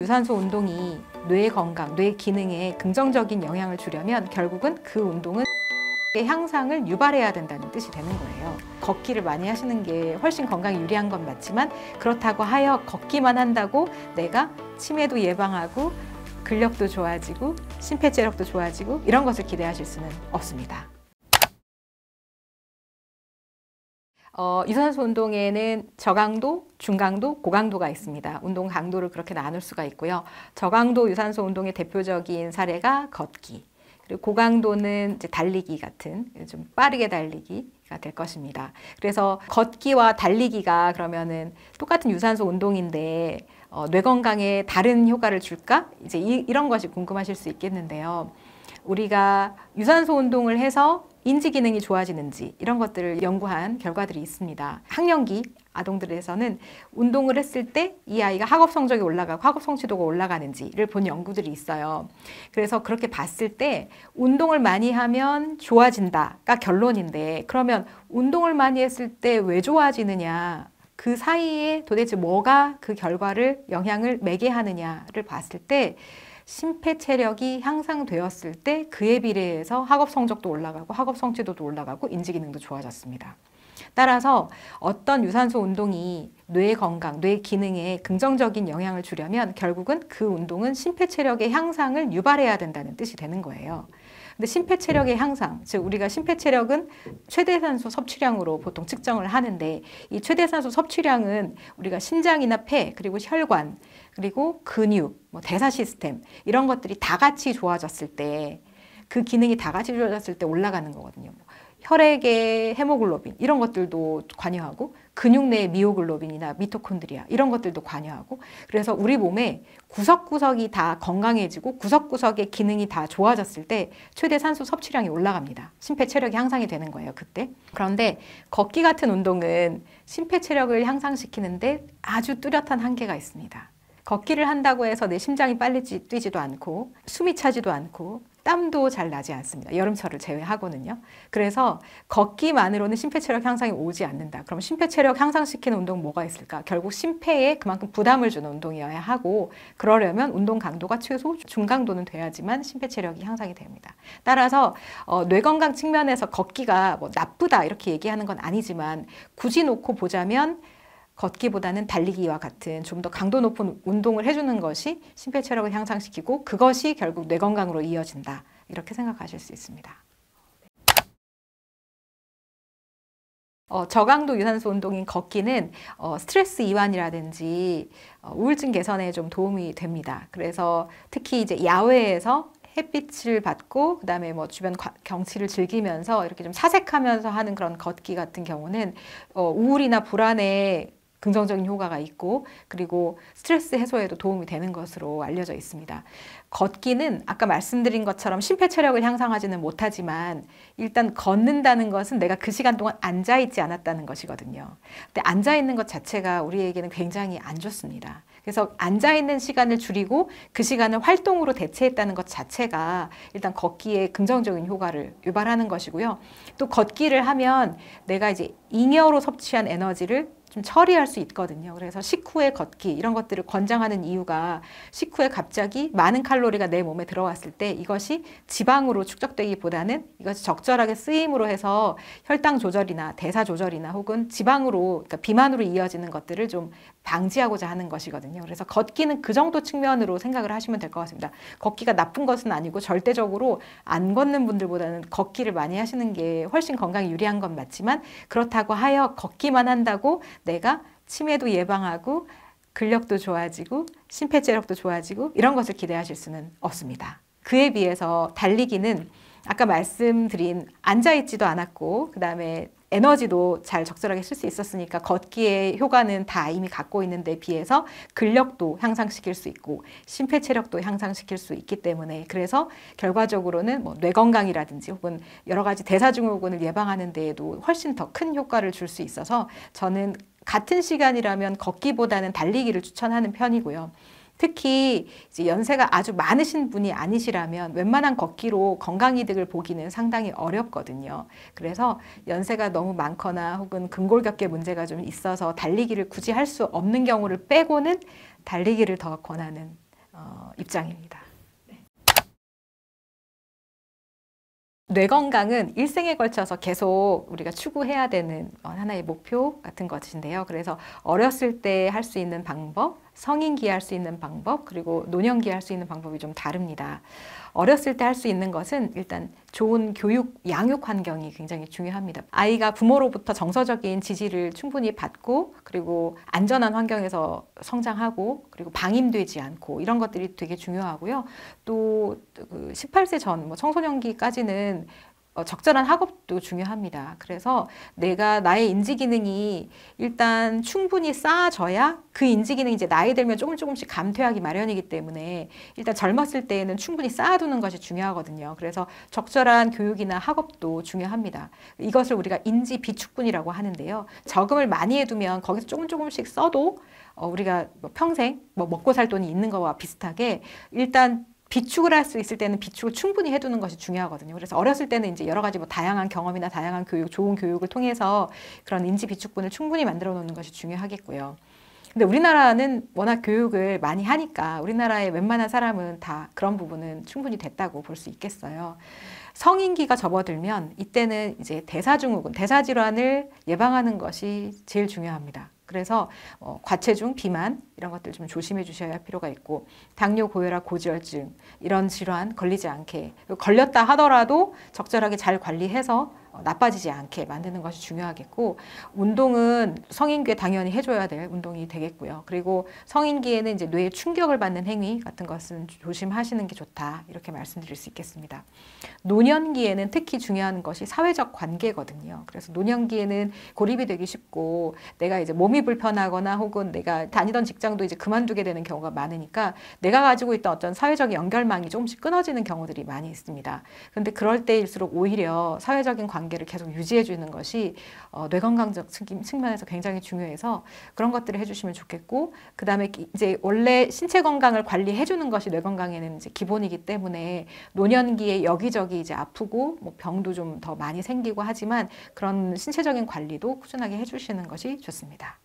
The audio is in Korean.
유산소 운동이 뇌 건강, 뇌 기능에 긍정적인 영향을 주려면 결국은 그 운동은 향상을 유발해야 된다는 뜻이 되는 거예요. 걷기를 많이 하시는 게 훨씬 건강에 유리한 건 맞지만 그렇다고 하여 걷기만 한다고 내가 치매도 예방하고 근력도 좋아지고 심폐체력도 좋아지고 이런 것을 기대하실 수는 없습니다. 유산소 운동에는 저강도, 중강도, 고강도가 있습니다. 운동 강도를 그렇게 나눌 수가 있고요. 저강도 유산소 운동의 대표적인 사례가 걷기, 그리고 고강도는 이제 달리기 같은 좀 빠르게 달리기가 될 것입니다. 그래서 걷기와 달리기가 그러면은 똑같은 유산소 운동인데 뇌 건강에 다른 효과를 줄까? 이제 이런 것이 궁금하실 수 있겠는데요. 우리가 유산소 운동을 해서 인지 기능이 좋아지는지 이런 것들을 연구한 결과들이 있습니다. 학령기 아동들에서는 운동을 했을 때 이 아이가 학업 성적이 올라가고 학업 성취도가 올라가는지를 본 연구들이 있어요. 그래서 그렇게 봤을 때 운동을 많이 하면 좋아진다가 결론인데, 그러면 운동을 많이 했을 때 왜 좋아지느냐, 그 사이에 도대체 뭐가 그 결과를 영향을 매개하느냐를 봤을 때 심폐체력이 향상되었을 때 그에 비례해서 학업 성적도 올라가고 학업 성취도도 올라가고 인지 기능도 좋아졌습니다. 따라서 어떤 유산소 운동이 뇌 건강, 뇌 기능에 긍정적인 영향을 주려면 결국은 그 운동은 심폐체력의 향상을 유발해야 된다는 뜻이 되는 거예요. 근데 심폐체력의 향상, 즉 우리가 심폐체력은 최대산소 섭취량으로 보통 측정을 하는데, 이 최대산소 섭취량은 우리가 심장이나 폐, 그리고 혈관, 그리고 근육, 대사 시스템 이런 것들이 다 같이 좋아졌을 때, 그 기능이 다 같이 좋아졌을 때 올라가는 거거든요. 혈액의 헤모글로빈 이런 것들도 관여하고 근육 내의 미오글로빈이나 미토콘드리아 이런 것들도 관여하고, 그래서 우리 몸의 구석구석이 다 건강해지고 구석구석의 기능이 다 좋아졌을 때 최대 산소 섭취량이 올라갑니다. 심폐체력이 향상이 되는 거예요, 그때. 그런데 걷기 같은 운동은 심폐체력을 향상시키는데 아주 뚜렷한 한계가 있습니다. 걷기를 한다고 해서 내 심장이 빨리 뛰지도 않고 숨이 차지도 않고 땀도 잘 나지 않습니다. 여름철을 제외하고는요. 그래서 걷기만으로는 심폐체력 향상이 오지 않는다. 그럼 심폐체력 향상시키는 운동 뭐가 있을까? 결국 심폐에 그만큼 부담을 주는 운동이어야 하고, 그러려면 운동 강도가 최소 중강도는 돼야지만 심폐체력이 향상이 됩니다. 따라서 뇌 건강 측면에서 걷기가 뭐 나쁘다 이렇게 얘기하는 건 아니지만, 굳이 놓고 보자면 걷기보다는 달리기와 같은 좀 더 강도 높은 운동을 해주는 것이 심폐체력을 향상시키고 그것이 결국 뇌 건강으로 이어진다, 이렇게 생각하실 수 있습니다. 저강도 유산소 운동인 걷기는 스트레스 이완이라든지 우울증 개선에 좀 도움이 됩니다. 그래서 특히 이제 야외에서 햇빛을 받고 그다음에 뭐 주변 경치를 즐기면서 이렇게 좀 사색하면서 하는 그런 걷기 같은 경우는 우울이나 불안에 긍정적인 효과가 있고, 그리고 스트레스 해소에도 도움이 되는 것으로 알려져 있습니다. 걷기는 아까 말씀드린 것처럼 심폐체력을 향상하지는 못하지만 일단 걷는다는 것은 내가 그 시간 동안 앉아있지 않았다는 것이거든요. 근데 앉아있는 것 자체가 우리에게는 굉장히 안 좋습니다. 그래서 앉아있는 시간을 줄이고 그 시간을 활동으로 대체했다는 것 자체가 일단 걷기에 긍정적인 효과를 유발하는 것이고요. 또 걷기를 하면 내가 이제 잉여로 섭취한 에너지를 좀 처리할 수 있거든요. 그래서 식후에 걷기 이런 것들을 권장하는 이유가, 식후에 갑자기 많은 칼로리가 내 몸에 들어왔을 때 이것이 지방으로 축적되기보다는 이것이 적절하게 쓰임으로 해서 혈당 조절이나 대사 조절이나 혹은 지방으로, 그러니까 비만으로 이어지는 것들을 좀 방지하고자 하는 것이거든요. 그래서 걷기는 그 정도 측면으로 생각을 하시면 될 것 같습니다. 걷기가 나쁜 것은 아니고 절대적으로 안 걷는 분들보다는 걷기를 많이 하시는 게 훨씬 건강에 유리한 건 맞지만, 그렇다고 하여 걷기만 한다고 내가 치매도 예방하고 근력도 좋아지고 심폐체력도 좋아지고 이런 것을 기대하실 수는 없습니다. 그에 비해서 달리기는 아까 말씀드린 앉아있지도 않았고 그다음에 에너지도 잘 적절하게 쓸 수 있었으니까 걷기의 효과는 다 이미 갖고 있는 데 비해서 근력도 향상시킬 수 있고 심폐체력도 향상시킬 수 있기 때문에, 그래서 결과적으로는 뭐 뇌 건강이라든지 혹은 여러 가지 대사증후군을 예방하는 데에도 훨씬 더 큰 효과를 줄 수 있어서 저는 같은 시간이라면 걷기보다는 달리기를 추천하는 편이고요. 특히 이제 연세가 아주 많으신 분이 아니시라면 웬만한 걷기로 건강이득을 보기는 상당히 어렵거든요. 그래서 연세가 너무 많거나 혹은 근골격계 문제가 좀 있어서 달리기를 굳이 할 수 없는 경우를 빼고는 달리기를 더 권하는 입장입니다. 뇌 건강은 일생에 걸쳐서 계속 우리가 추구해야 되는 하나의 목표 같은 것인데요. 그래서 어렸을 때 할 수 있는 방법, 성인기에 할 수 있는 방법, 그리고 노년기에 할 수 있는 방법이 좀 다릅니다. 어렸을 때 할 수 있는 것은 일단 좋은 교육, 양육 환경이 굉장히 중요합니다. 아이가 부모로부터 정서적인 지지를 충분히 받고 그리고 안전한 환경에서 성장하고 그리고 방임되지 않고 이런 것들이 되게 중요하고요. 또 18세 전, 청소년기까지는 적절한 학업도 중요합니다. 그래서 내가 나의 인지 기능이 일단 충분히 쌓아져야 그 인지 기능이 이제 나이 들면 조금씩 감퇴하기 마련이기 때문에 일단 젊었을 때에는 충분히 쌓아두는 것이 중요하거든요. 그래서 적절한 교육이나 학업도 중요합니다. 이것을 우리가 인지 비축분이라고 하는데요. 저금을 많이 해두면 거기서 조금씩 써도 우리가 평생 먹고 살 돈이 있는 거와 비슷하게 일단 비축을 할 수 있을 때는 비축을 충분히 해두는 것이 중요하거든요. 그래서 어렸을 때는 이제 여러 가지 다양한 경험이나 다양한 교육, 좋은 교육을 통해서 그런 인지 비축분을 충분히 만들어 놓는 것이 중요하겠고요. 근데 우리나라는 워낙 교육을 많이 하니까 우리나라의 웬만한 사람은 다 그런 부분은 충분히 됐다고 볼 수 있겠어요. 성인기가 접어들면 이때는 이제 대사증후군, 대사질환을 예방하는 것이 제일 중요합니다. 그래서 과체중, 비만 이런 것들 좀 조심해 주셔야 할 필요가 있고 당뇨, 고혈압, 고지혈증 이런 질환 걸리지 않게 걸렸다 하더라도 적절하게 잘 관리해서 나빠지지 않게 만드는 것이 중요하겠고 운동은 성인기에 당연히 해줘야 될 운동이 되겠고요. 그리고 성인기에는 이제 뇌에 충격을 받는 행위 같은 것은 조심하시는 게 좋다 이렇게 말씀드릴 수 있겠습니다. 노년기에는 특히 중요한 것이 사회적 관계거든요. 그래서 노년기에는 고립이 되기 쉽고 내가 이제 몸이 불편하거나 혹은 내가 다니던 직장도 이제 그만두게 되는 경우가 많으니까 내가 가지고 있던 어떤 사회적 연결망이 조금씩 끊어지는 경우들이 많이 있습니다. 근데 그럴 때일수록 오히려 사회적인 관계를 계속 유지해 주는 것이 뇌 건강적 측면에서 굉장히 중요해서 그런 것들을 해주시면 좋겠고 그 다음에 이제 원래 신체 건강을 관리해 주는 것이 뇌 건강에는 이제 기본이기 때문에 노년기에 여기저기 이제 아프고 병도 좀 더 많이 생기고 하지만 그런 신체적인 관리도 꾸준하게 해주시는 것이 좋습니다.